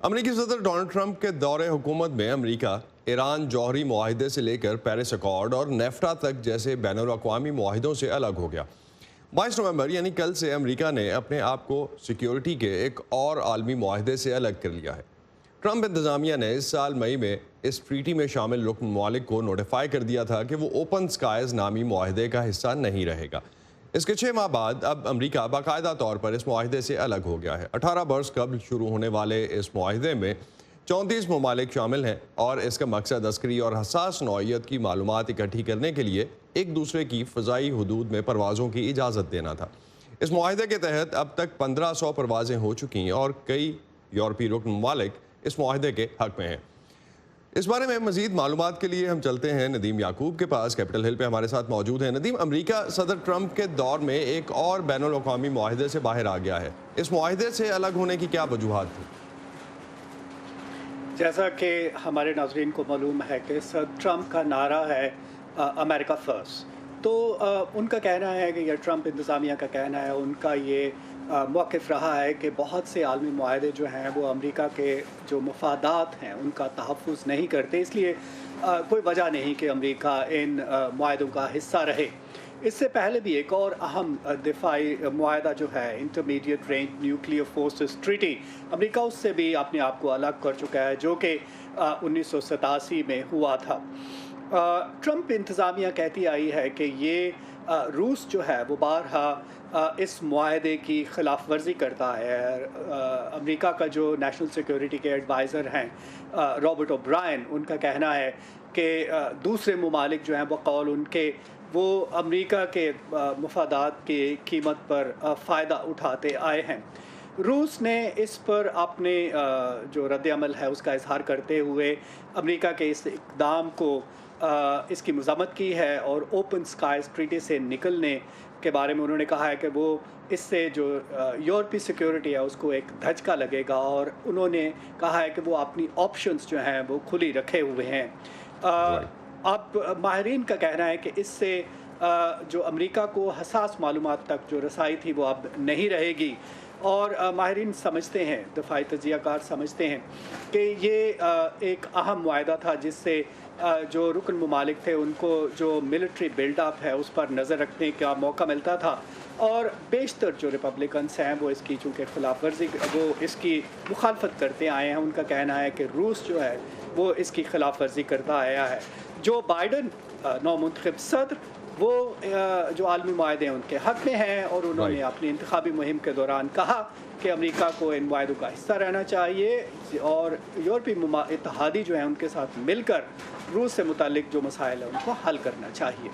امریکی صدر Donald Trump کے دور حکومت میں امریکہ ایران جوہری معاہدے سے لے کر پیرس ایکارڈ اور نیفٹا تک جیسے بین الاقوامی معاہدوں سے الگ ہو گیا۔ 22 نومبر یعنی کل سے امریکہ نے اپنے آپ کو سیکیورٹی کے ایک اور عالمی معاہدے سے الگ کر لیا ہے۔ ٹرمپ انتظامیہ نے اس سال مئی میں اس ٹریٹی میں شامل رکن ممالک کو نوٹیفائی کر دیا تھا کہ وہ اوپن سکائز نامی معاہدے کا حصہ نہیں رہے گا۔ اس کے 6 ماہ بعد اب امریکہ باقاعدہ طور پر اس معاہدے سے الگ ہو گیا ہے۔ 18 برس قبل شروع ہونے والے اس معاہدے میں 34 ممالک شامل ہیں اور اس کا مقصد عسکری اور حساس نوعیت کی معلومات اکٹھی کرنے کے لیے ایک دوسرے کی فضائی حدود میں پروازوں کی اجازت دینا تھا۔ اس معاہدے کے تحت اب تک 1500 پروازیں ہو چکی ہیں اور کئی یورپی رکن ممالک اس معاہدے کے حق میں ہیں۔ اس بارے میں مزید معلومات کے لیے ہم چلتے ہیں ندیم یعقوب کے پاس، کیپٹل ہل پہ ہمارے ساتھ موجود ہیں۔ ندیم، امریکہ صدر ٹرمپ کے دور میں ایک اور بین الاقوامی معاہدے سے باہر آ گیا ہے، اس معاہدے سے الگ ہونے کی کیا وجوہات تھی؟ جیسا کہ ہمارے ناظرین کو معلوم ہے کہ صدر ٹرمپ کا نعرہ ہے امریکہ فرسٹ، تو ان کا کہنا ہے کہ یہ ٹرمپ انتظامیہ کا کہنا ہے، ان کا یہ موقف رہا ہے کہ بہت سے عالمی معاہدے جو ہیں وہ امریکہ کے جو مفادات ہیں ان کا تحفظ نہیں کرتے، اس لیے کوئی وجہ نہیں کہ امریکہ ان معاہدوں کا حصہ رہے۔ اس سے پہلے بھی ایک اور اہم دفاعی معاہدہ جو ہے intermediate range nuclear forces treaty, امریکہ اس سے بھی اپنے آپ کو الگ کر چکا ہے، جو کہ 1987 میں ہوا تھا۔ ٹرمپ انتظامیہ کہتی آئی ہے کہ یہ روس جو ہے وہ بارہا اس معاہدے کی خلاف ورزی کرتا ہے۔ امریکہ کا جو نیشنل سیکیورٹی کے ایڈوائزر ہیں رابرٹ اوبرائن، ان کا کہنا ہے کہ دوسرے ممالک جو ہیں بقول ان کے وہ امریکہ کے مفادات کی قیمت پر فائدہ اٹھاتے آئے ہیں۔ روس نے اس پر اپنے جو رد عمل ہے اس کا اظہار کرتے ہوئے امریکہ کے اس اقدام کو اس کی مذمت کی ہے اور اوپن سکائز ٹریٹی سے نکلنے کے بارے میں انہوں نے کہا ہے کہ وہ اس سے جو یورپی سیکیورٹی ہے اس کو ایک دھچکا لگے گا، اور انہوں نے کہا ہے کہ وہ اپنی آپشنز جو ہیں وہ کھلی رکھے ہوئے ہیں۔ اب ماہرین کا کہنا ہے کہ اس سے جو امریکہ کو حساس معلومات تک جو رسائی تھی وہ اب نہیں رہے گی، اور ماہرین سمجھتے ہیں، دفاعی تجزیہ کار سمجھتے ہیں کہ یہ ایک اہم معاہدہ تھا جس سے جو رکن ممالک تھے ان کو جو ملٹری بلڈ اپ ہے اس پر نظر رکھنے کا موقع ملتا تھا، اور بیشتر جو ریپبلکنس ہیں وہ اس کی چونکہ خلاف ورزی وہ اس کی مخالفت کرتے آئے ہیں۔ ان کا کہنا ہے کہ روس جو ہے وہ اس کی خلاف ورزی کرتا آیا ہے۔ جو بائیڈن نو منتخب صدر، وہ جو عالمی معاہدے ہیں ان کے حق میں ہیں، اور انہوں نے اپنی انتخابی مہم کے دوران کہا کہ امریکہ کو ان معاہدوں کا حصہ رہنا چاہیے اور یورپی اتحادی جو ہیں ان کے ساتھ مل کر روس سے متعلق جو مسائل ہیں ان کو حل کرنا چاہیے۔